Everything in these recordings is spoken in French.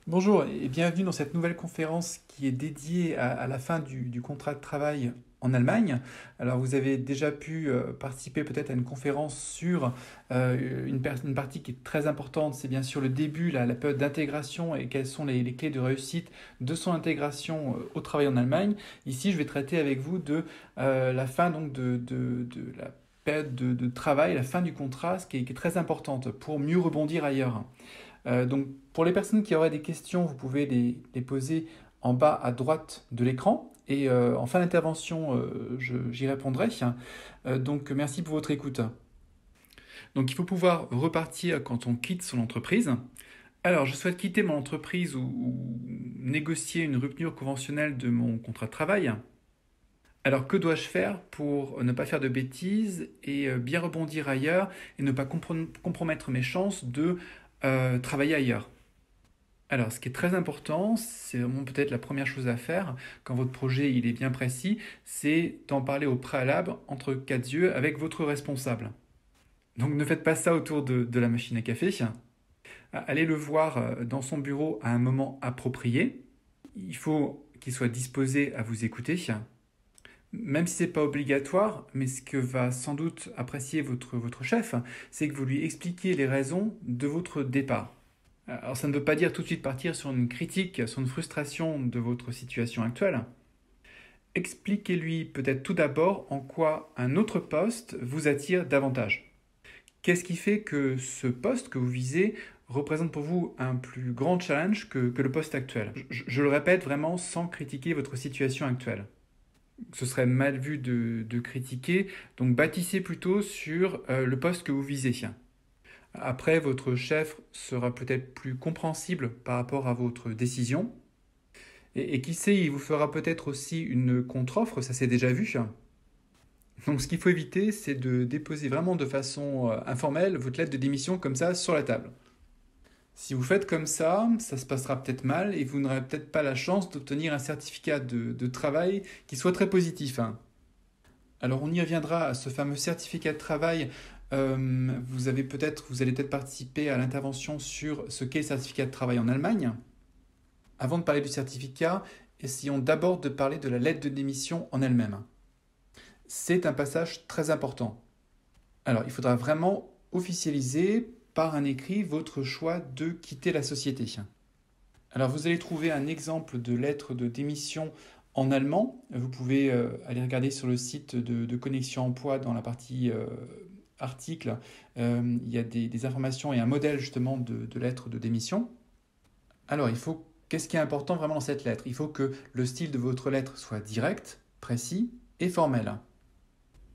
Bonjour et bienvenue dans cette nouvelle conférence qui est dédiée à la fin du contrat de travail en Allemagne. Alors vous avez déjà pu participer peut-être à une conférence sur une partie qui est très importante, c'est bien sûr le début, la période d'intégration et quelles sont les clés de réussite de son intégration au travail en Allemagne. Ici je vais traiter avec vous de la fin donc de la période de travail, la fin du contrat, ce qui est très importante pour mieux rebondir ailleurs. Donc, pour les personnes qui auraient des questions, vous pouvez les poser en bas à droite de l'écran. Et en fin d'intervention, j'y répondrai. Donc, merci pour votre écoute. Donc, il faut pouvoir repartir quand on quitte son entreprise. Alors, je souhaite quitter mon entreprise ou négocier une rupture conventionnelle de mon contrat de travail. Alors, que dois-je faire pour ne pas faire de bêtises et bien rebondir ailleurs et ne pas compromettre mes chances de travailler ailleurs? Alors, ce qui est très important, c'est vraiment peut-être la première chose à faire quand votre projet il est bien précis, c'est d'en parler au préalable entre quatre yeux avec votre responsable. Donc ne faites pas ça autour de la machine à café. Allez le voir dans son bureau à un moment approprié. Il faut qu'il soit disposé à vous écouter, même si ce n'est pas obligatoire, mais ce que va sans doute apprécier votre chef, c'est que vous lui expliquiez les raisons de votre départ. Alors ça ne veut pas dire tout de suite partir sur une critique, sur une frustration de votre situation actuelle. Expliquez-lui peut-être tout d'abord en quoi un autre poste vous attire davantage. Qu'est-ce qui fait que ce poste que vous visez représente pour vous un plus grand challenge que le poste actuel? Je le répète vraiment sans critiquer votre situation actuelle. Ce serait mal vu de critiquer, donc bâtissez plutôt sur le poste que vous visez. Après, votre chef sera peut-être plus compréhensible par rapport à votre décision. Et qui sait, il vous fera peut-être aussi une contre-offre, ça s'est déjà vu. Donc ce qu'il faut éviter, c'est de déposer vraiment de façon informelle votre lettre de démission comme ça sur la table. Si vous faites comme ça se passera peut-être mal et vous n'aurez peut-être pas la chance d'obtenir un certificat de travail qui soit très positif. Alors on y reviendra à ce fameux certificat de travail. Vous allez peut-être participer à l'intervention sur ce qu'est le certificat de travail en Allemagne. Avant de parler du certificat, essayons d'abord de parler de la lettre de démission en elle-même. C'est un passage très important. Alors il faudra vraiment officialiser par un écrit votre choix de quitter la société. Alors vous allez trouver un exemple de lettre de démission en allemand. Vous pouvez aller regarder sur le site de Connexion Emploi dans la partie article. Il y a des informations et un modèle justement de lettre de démission. Alors qu'est-ce qui est important vraiment dans cette lettre? Il faut que le style de votre lettre soit direct, précis et formel.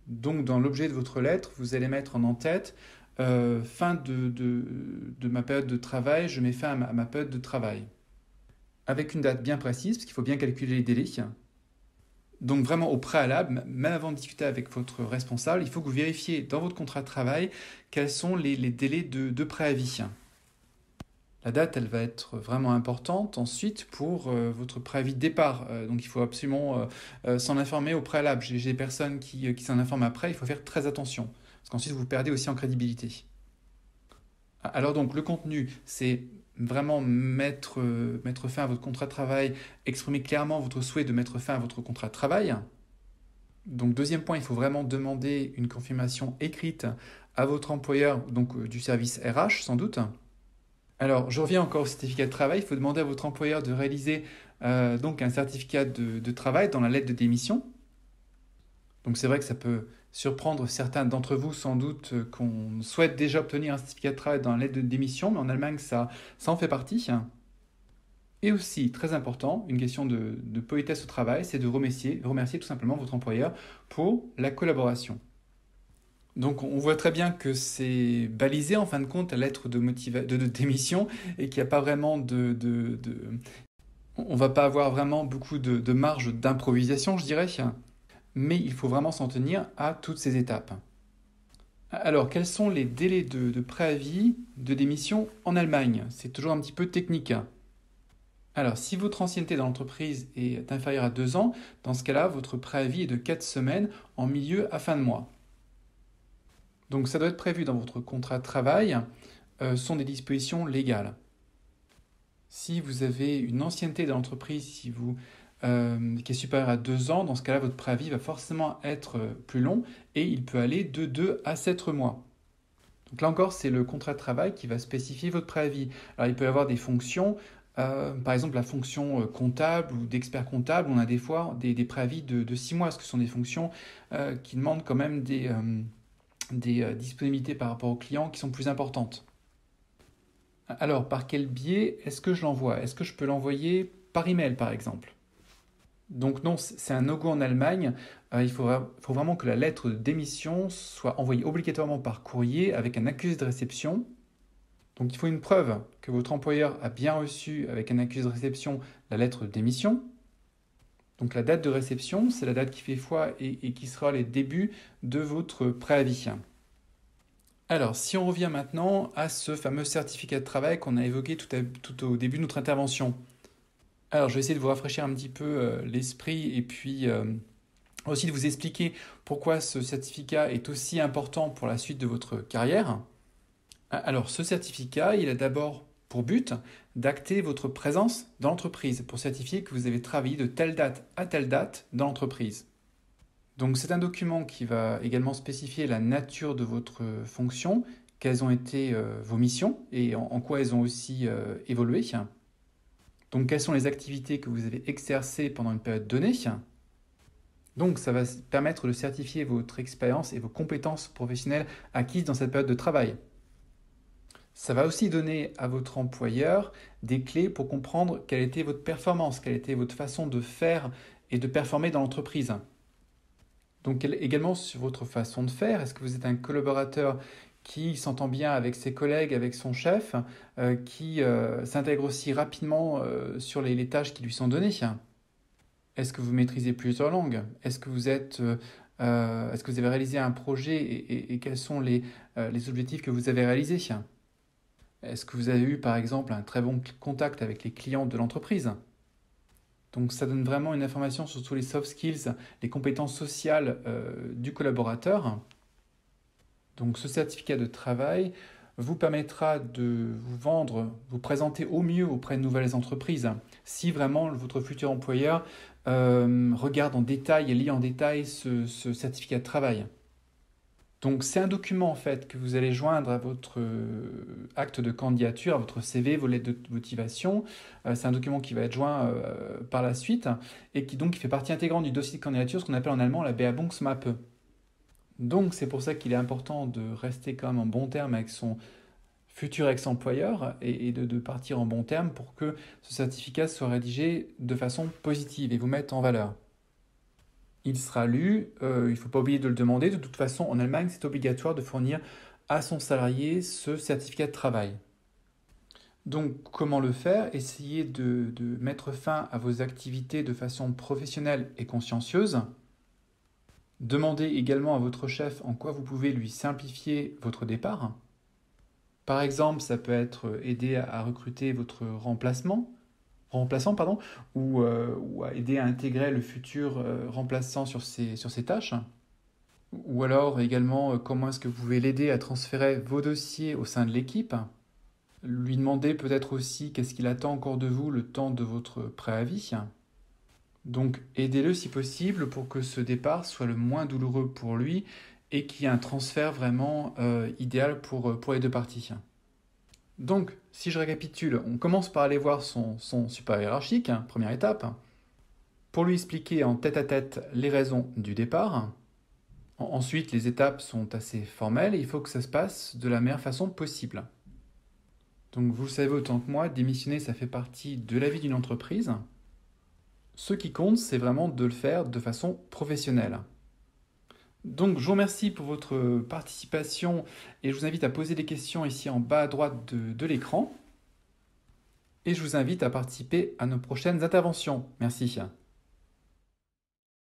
Donc dans l'objet de votre lettre, vous allez mettre en tête fin de ma période de travail, je mets fin à ma période de travail. Avec une date bien précise, parce qu'il faut bien calculer les délais. Donc vraiment au préalable, même avant de discuter avec votre responsable, il faut que vous vérifiez dans votre contrat de travail quels sont les délais de préavis. La date, elle va être vraiment importante ensuite pour votre préavis de départ. Donc il faut absolument s'en informer au préalable. J'ai des personnes qui s'en informent après, il faut faire très attention. Parce qu'ensuite vous perdez aussi en crédibilité. Alors donc le contenu, c'est vraiment mettre fin à votre contrat de travail, exprimer clairement votre souhait de mettre fin à votre contrat de travail. Donc deuxième point, il faut vraiment demander une confirmation écrite à votre employeur, donc du service RH sans doute. Alors je reviens encore au certificat de travail, il faut demander à votre employeur de réaliser donc un certificat de travail dans la lettre de démission. Donc c'est vrai que ça peut surprendre certains d'entre vous sans doute qu'on souhaite déjà obtenir un certificat de travail dans la lettre de démission, mais en Allemagne ça en fait partie. Et aussi, très important, une question de politesse au travail, c'est de remercier tout simplement votre employeur pour la collaboration. Donc on voit très bien que c'est balisé en fin de compte la lettre de démission et qu'il n'y a pas vraiment on va pas avoir vraiment beaucoup de marge d'improvisation, je dirais, mais il faut vraiment s'en tenir à toutes ces étapes. Alors, quels sont les délais de préavis de démission en Allemagne? C'est toujours un petit peu technique. Alors, si votre ancienneté dans l'entreprise est inférieure à 2 ans, dans ce cas-là, votre préavis est de 4 semaines en milieu à fin de mois. Donc, ça doit être prévu dans votre contrat de travail, sont des dispositions légales. Si vous avez une ancienneté dans l'entreprise, qui est supérieure à 2 ans, dans ce cas-là, votre préavis va forcément être plus long et il peut aller de 2 à 7 mois. Donc là encore, c'est le contrat de travail qui va spécifier votre préavis. Alors il peut y avoir des fonctions, par exemple la fonction comptable ou d'expert comptable, on a des fois des préavis de 6 mois, parce que ce sont des fonctions qui demandent quand même des disponibilités par rapport aux clients qui sont plus importantes. Alors, par quel biais est-ce que je l'envoie? Est-ce que je peux l'envoyer par email, par exemple? Donc non, c'est un no-go en Allemagne. Il faut vraiment que la lettre de démission soit envoyée obligatoirement par courrier avec un accusé de réception. Donc il faut une preuve que votre employeur a bien reçu avec un accusé de réception la lettre de démission. Donc la date de réception, c'est la date qui fait foi et qui sera les débuts de votre préavis. Alors, si on revient maintenant à ce fameux certificat de travail qu'on a évoqué tout au début de notre intervention. Alors, je vais essayer de vous rafraîchir un petit peu l'esprit et puis aussi de vous expliquer pourquoi ce certificat est aussi important pour la suite de votre carrière. Alors, ce certificat, il a d'abord pour but d'acter votre présence dans l'entreprise, pour certifier que vous avez travaillé de telle date à telle date dans l'entreprise. Donc c'est un document qui va également spécifier la nature de votre fonction, quelles ont été vos missions et en quoi elles ont aussi évolué. Donc quelles sont les activités que vous avez exercées pendant une période donnée. Donc ça va permettre de certifier votre expérience et vos compétences professionnelles acquises dans cette période de travail. Ça va aussi donner à votre employeur des clés pour comprendre quelle était votre performance, quelle était votre façon de faire et de performer dans l'entreprise. Donc également sur votre façon de faire, est-ce que vous êtes un collaborateur qui s'entend bien avec ses collègues, avec son chef, qui s'intègre aussi rapidement sur les tâches qui lui sont données? Est-ce que vous maîtrisez plusieurs langues? Est-ce que vous avez réalisé un projet et quels sont les objectifs que vous avez réalisés? Est-ce que vous avez eu par exemple un très bon contact avec les clients de l'entreprise? Donc ça donne vraiment une information sur tous les soft skills, les compétences sociales du collaborateur. Donc ce certificat de travail vous permettra de vous vendre, vous présenter au mieux auprès de nouvelles entreprises. Si vraiment votre futur employeur regarde en détail et lit en détail ce certificat de travail. Donc c'est un document en fait que vous allez joindre à votre acte de candidature, à votre CV, vos lettres de motivation. C'est un document qui va être joint par la suite et qui fait partie intégrante du dossier de candidature, ce qu'on appelle en allemand la Bewerbungsmappe. Donc c'est pour ça qu'il est important de rester quand même en bon terme avec son futur ex-employeur et de partir en bon terme pour que ce certificat soit rédigé de façon positive et vous mette en valeur. Il sera lu, il ne faut pas oublier de le demander. De toute façon, en Allemagne, c'est obligatoire de fournir à son salarié ce certificat de travail. Donc, comment le faire? Essayez de mettre fin à vos activités de façon professionnelle et consciencieuse. Demandez également à votre chef en quoi vous pouvez lui simplifier votre départ. Par exemple, ça peut être aider à recruter votre remplaçant, ou à aider à intégrer le futur remplaçant sur ses tâches. Ou alors également, comment est-ce que vous pouvez l'aider à transférer vos dossiers au sein de l'équipe. Lui demander peut-être aussi qu'est-ce qu'il attend encore de vous le temps de votre préavis. Donc aidez-le si possible pour que ce départ soit le moins douloureux pour lui et qu'il y ait un transfert vraiment idéal pour les deux parties. Donc, si je récapitule, on commence par aller voir son supérieur hiérarchique, première étape, pour lui expliquer en tête-à-tête les raisons du départ. Ensuite, les étapes sont assez formelles et il faut que ça se passe de la meilleure façon possible. Donc, vous le savez autant que moi, démissionner, ça fait partie de la vie d'une entreprise. Ce qui compte, c'est vraiment de le faire de façon professionnelle. Donc, je vous remercie pour votre participation et je vous invite à poser des questions ici en bas à droite de l'écran. Et je vous invite à participer à nos prochaines interventions. Merci.